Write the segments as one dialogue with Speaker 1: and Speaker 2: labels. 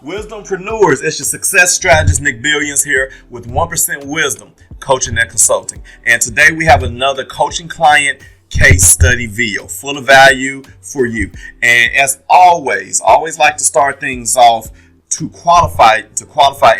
Speaker 1: Wisdompreneurs, it's your success strategist Nick Billions here with 1% Wisdom, Coaching and Consulting. And today we have another coaching client case study video full of value for you. And as always like to start things off to qualify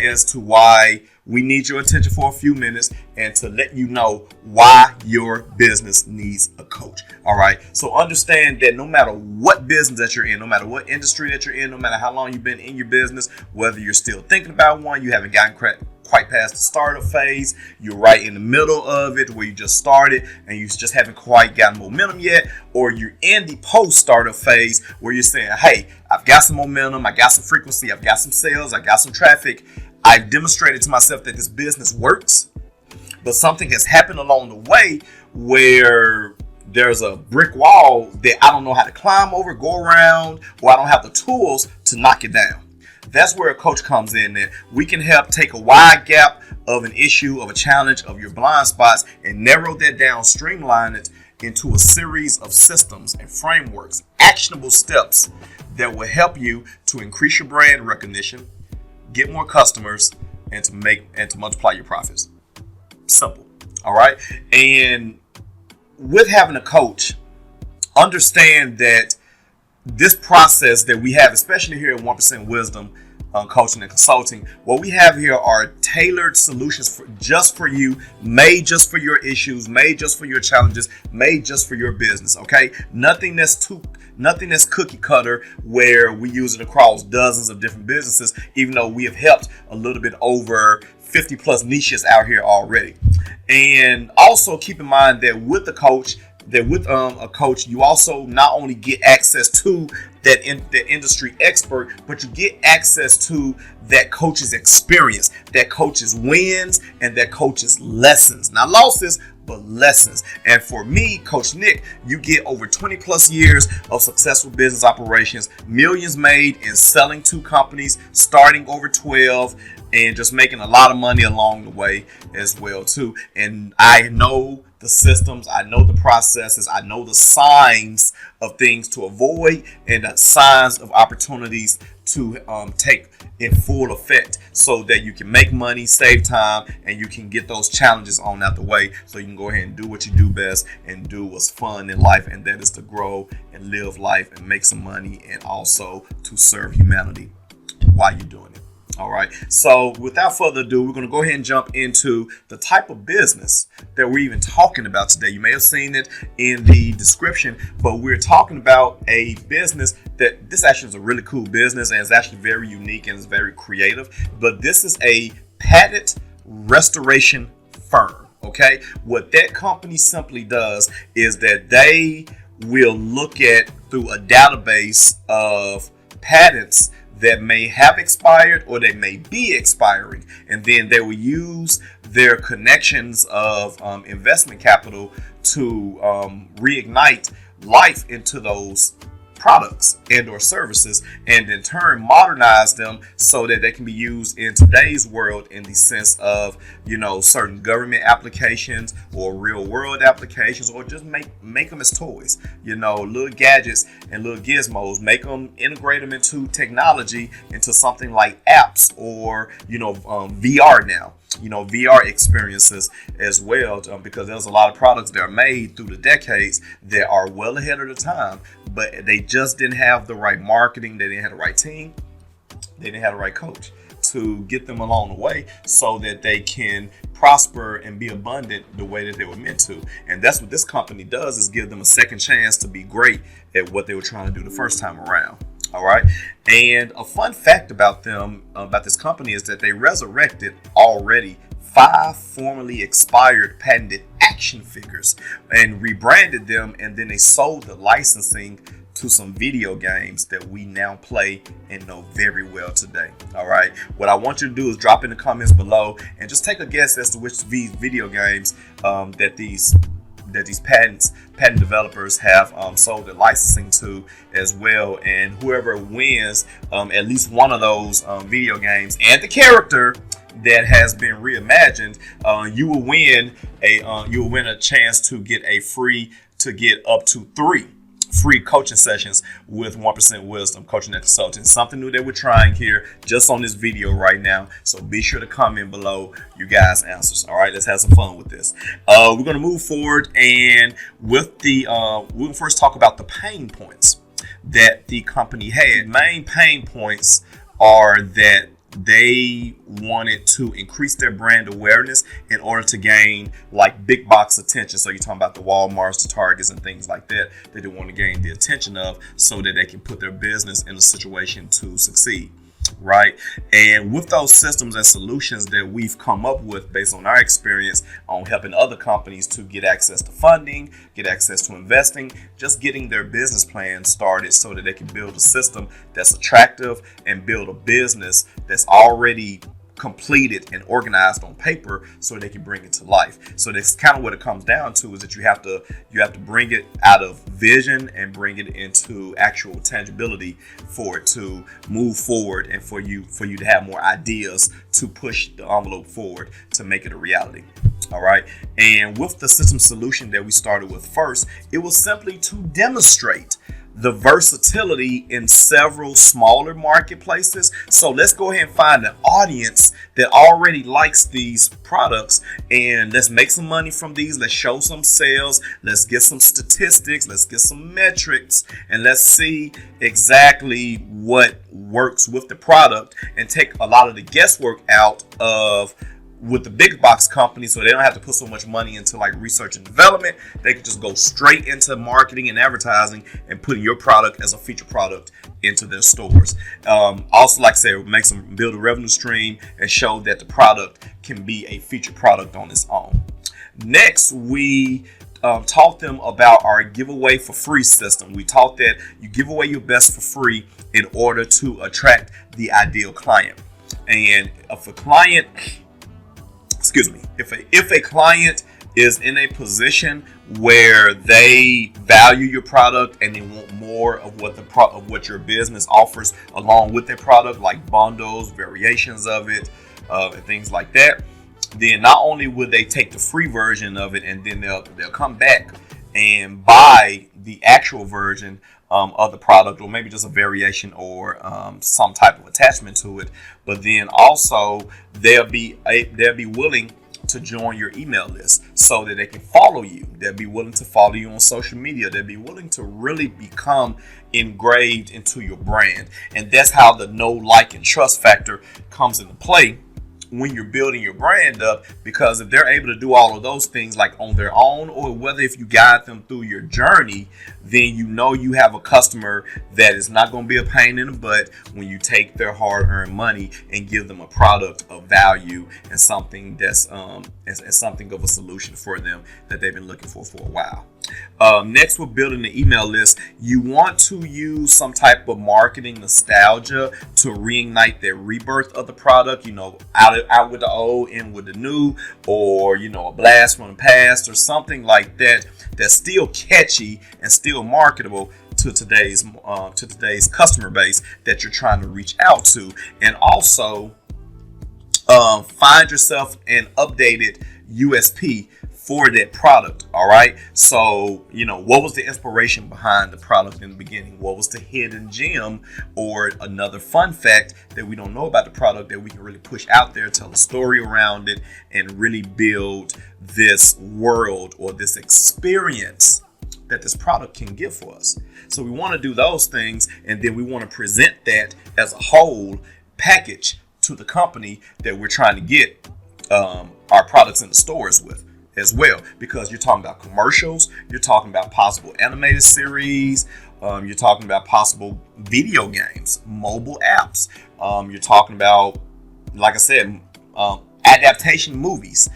Speaker 1: as to why we need your attention for a few minutes and to let you know why your business needs a coach. All right. So understand that no matter what business that you're in, no matter what industry that you're in, no matter how long you've been in your business, whether you're still thinking about one, you haven't gotten quite past the startup phase, you're right in the middle of it where you just started and you just haven't quite gotten momentum yet, or you're in the post-startup phase where you're saying, hey, I've got some momentum, I got some frequency, I've got some sales, I got some traffic. I've demonstrated to myself that this business works, but something has happened along the way where there's a brick wall that I don't know how to climb over, go around, or I don't have the tools to knock it down. That's where a coach comes in there. We can help take a wide gap of an issue, of a challenge, of your blind spots, and narrow that down, streamline it into a series of systems and frameworks, actionable steps that will help you to increase your brand recognition, get more customers, and to multiply your profits. Simple. All right. And with having a coach, understand that this process that we have, especially here at 1% Wisdom, Coaching and Consulting, what we have here are tailored solutions just for you, made just for your issues, made just for your challenges, made just for your business. Okay, nothing that's cookie cutter where we use it across dozens of different businesses, even though we have helped a little bit over 50 plus niches out here already. And also keep in mind that with a coach, you also not only get access to that industry expert, but you get access to that coach's experience, that coach's wins, and that coach's lessons. Not losses, but lessons. And for me, Coach Nick, you get over 20 plus years of successful business operations, millions made in selling to companies, starting over 12, and just making a lot of money along the way as well too. And I know the systems, I know the processes, I know the signs of things to avoid and the signs of opportunities to take in full effect so that you can make money, save time, and you can get those challenges on out the way so you can go ahead and do what you do best and do what's fun in life, and that is to grow and live life and make some money and also to serve humanity while you're doing it. All right. So without further ado, we're going to go ahead and jump into the type of business that we're even talking about today. You may have seen it in the description, but we're talking about a business that this actually is a really cool business and it's actually very unique and it's very creative. But this is a patent restoration firm. OK, what that company simply does is that they will look at through a database of patents that may have expired or they may be expiring. And then they will use their connections of investment capital to reignite life into those products and or services, and in turn modernize them so that they can be used in today's world in the sense of, certain government applications or real world applications, or just make them as toys, little gadgets and little gizmos, integrate them into technology, into something like apps or, VR now. VR experiences as well, because there's a lot of products that are made through the decades that are well ahead of the time, but they just didn't have the right marketing, they didn't have the right team, they didn't have the right coach to get them along the way so that they can prosper and be abundant the way that they were meant to. And that's what this company does, is give them a second chance to be great at what they were trying to do the first time around. All right. And a fun fact about them, about this company, is that they resurrected already 5 formerly expired patented action figures and rebranded them. And then they sold the licensing to some video games that we now play and know very well today. All right. What I want you to do is drop in the comments below and just take a guess as to which video games that these patent developers have sold the licensing to as well. And whoever wins at least one of those video games and the character that has been reimagined, you will win a chance to get up to 3 free coaching sessions with 1% Wisdom Coaching and Consulting. Something new that we're trying here just on this video right now. So be sure to comment below you guys' answers. All right, let's have some fun with this. We're going to move forward, and with the we'll first talk about the pain points that the company had. Main pain points are that they wanted to increase their brand awareness in order to gain like big box attention. So you're talking about the Walmarts, the Targets, and things like that they want to gain the attention of so that they can put their business in a situation to succeed. Right. And with those systems and solutions that we've come up with based on our experience on helping other companies to get access to funding, get access to investing, just getting their business plan started so that they can build a system that's attractive and build a business that's already completed and organized on paper so they can bring it to life. So that's kind of what it comes down to, is that you have to bring it out of vision and bring it into actual tangibility for it to move forward, and for you to have more ideas to push the envelope forward to make it a reality. All right. And with the system solution that we started with first, it was simply to demonstrate the versatility in several smaller marketplaces. So let's go ahead and find an audience that already likes these products, and let's make some money from these. Let's show some sales. Let's get some statistics. Let's get some metrics, and let's see exactly what works with the product and take a lot of the guesswork out of with the big box company, so they don't have to put so much money into like research and development. They can just go straight into marketing and advertising and putting your product as a feature product into their stores. Also, like I said, build a revenue stream and show that the product can be a feature product on its own. Next, we taught them about our giveaway for free system. We taught that you give away your best for free in order to attract the ideal client. And if a client if a client is in a position where they value your product and they want more of what your business offers along with their product, like bundles, variations of it, and things like that, then not only would they take the free version of it, and then they'll come back and buy the actual version of the product, or maybe just a variation or some type of attachment to it. But then also they'll be willing to join your email list so that they can follow you. They'll be willing to follow you on social media. They'll be willing to really become engraved into your brand. And that's how the know, like, and trust factor comes into play when you're building your brand up, because if they're able to do all of those things like on their own, or whether if you guide them through your journey, then you know you have a customer that is not going to be a pain in the butt when you take their hard-earned money and give them a product of value and something that's something of a solution for them that they've been looking for a while. Next, we're building the email list. You want to use some type of marketing nostalgia to reignite their rebirth of the product, out with the old, in with the new, or, a blast from the past or something like that, that's still catchy and still marketable to today's customer base that you're trying to reach out to. And also find yourself an updated USP for that product. All right. So, what was the inspiration behind the product in the beginning? What was the hidden gem or another fun fact that we don't know about the product that we can really push out there, tell a story around it, and really build this world or this experience that this product can give for us. So we want to do those things, and then we want to present that as a whole package to the company that we're trying to get our products in the stores with as well, because you're talking about commercials, you're talking about possible animated series, you're talking about possible video games, mobile apps, you're talking about, like I said, adaptation movies.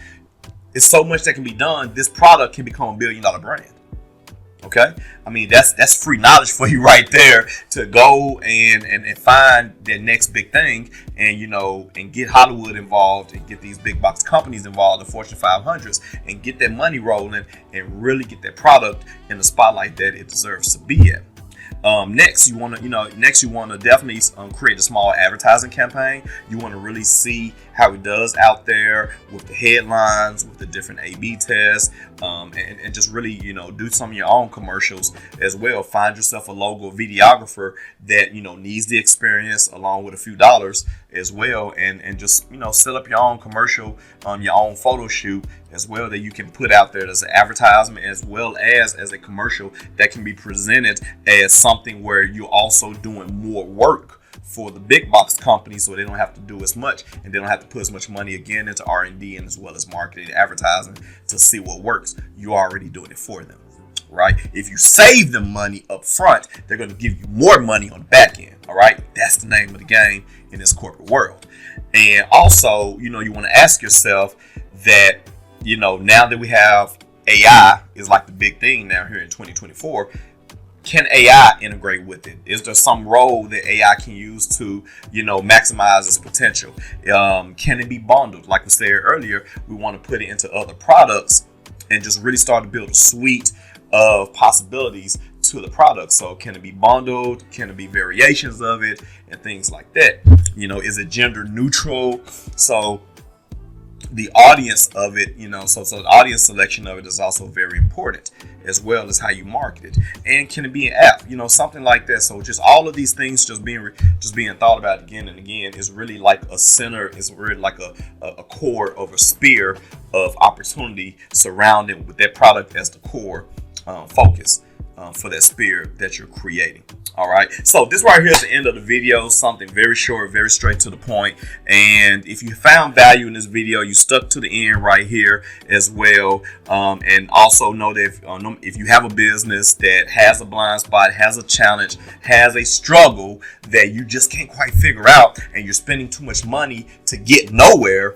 Speaker 1: It's so much that can be done. This product can become $1 billion brand. Okay, I mean that's free knowledge for you right there to go and find that next big thing, and and get Hollywood involved and get these big box companies involved, the Fortune 500s, and get that money rolling and really get that product in the spotlight that it deserves to be at. Next, you want to definitely create a small advertising campaign. You want to really see how he does out there with the headlines, with the different A/B tests, and just really, do some of your own commercials as well. Find yourself a logo videographer that, needs the experience along with a few dollars as well, and just, set up your own commercial, your own photo shoot as well that you can put out there as an advertisement as well as a commercial that can be presented as something where you're also doing more work for the big box company, so they don't have to do as much and they don't have to put as much money again into R&D and as well as marketing and advertising to see what works. You're already doing it for them, right? If you save them money up front, they're going to give you more money on the back end. All right, that's the name of the game in this corporate world. And also, you want to ask yourself that, now that we have AI is like the big thing now here in 2024. Can AI integrate with it? Is there some role that AI can use to, maximize its potential? Can it be bundled? Like we said earlier, we want to put it into other products and just really start to build a suite of possibilities to the product. So can it be bundled? Can it be variations of it and things like that? Is it gender neutral? So the audience of it, so the audience selection of it is also very important, as well as how you market it. And can it be an app, something like that. So just all of these things just being thought about again and again is really like a center, is really like a core of a spear of opportunity surrounding with that product as the core focus for that spear that you're creating. All right, so this right here is the end of the video. Something very short, very straight to the point. And if you found value in this video, you stuck to the end right here as well. And also know that if you have a business that has a blind spot, has a challenge, has a struggle that you just can't quite figure out, and you're spending too much money to get nowhere,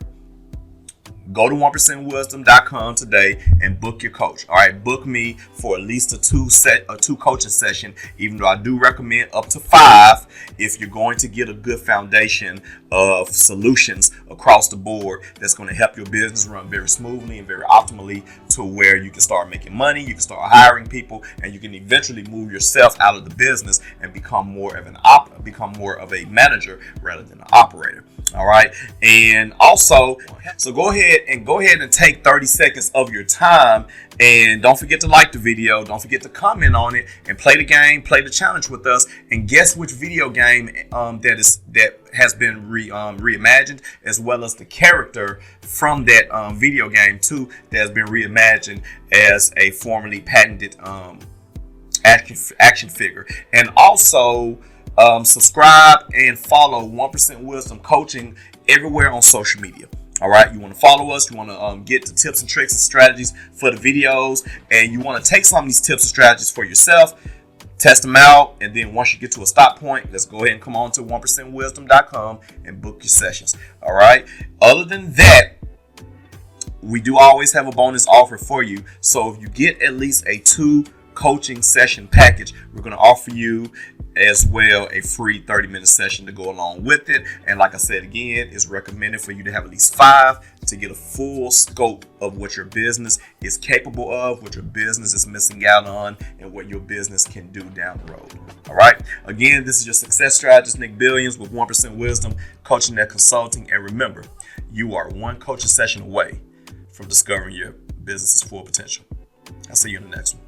Speaker 1: go to 1%wisdom.com today and book your coach. All right, book me for at least a two coaching session, even though I do recommend up to 5 if you're going to get a good foundation of solutions across the board that's going to help your business run very smoothly and very optimally to where you can start making money, you can start hiring people, and you can eventually move yourself out of the business and become more of a manager rather than an operator. All right. And also, so go ahead and take 30 seconds of your time, and don't forget to like the video. Don't forget to comment on it and play the game, play the challenge with us, and guess which video game that has been reimagined, as well as the character from that video game too that has been reimagined as a formerly patented action figure. And also, subscribe and follow 1% Wisdom Coaching everywhere on social media. All right, you want to follow us, you want to get the tips and tricks and strategies for the videos, and you want to take some of these tips and strategies for yourself, test them out, and then once you get to a stop point, let's go ahead and come on to 1%wisdom.com and book your sessions. All right, other than that, we do always have a bonus offer for you. So if you get at least a 2 coaching session package, we're going to offer you as well a free 30-minute session to go along with it. And like I said again, it's recommended for you to have at least 5 to get a full scope of what your business is capable of, what your business is missing out on, and what your business can do down the road. All right, again, this is your success strategist Nick Billions with 1% Wisdom Coaching and Consulting. And remember, you are 1 coaching session away from discovering your business's full potential. I'll see you in the next one.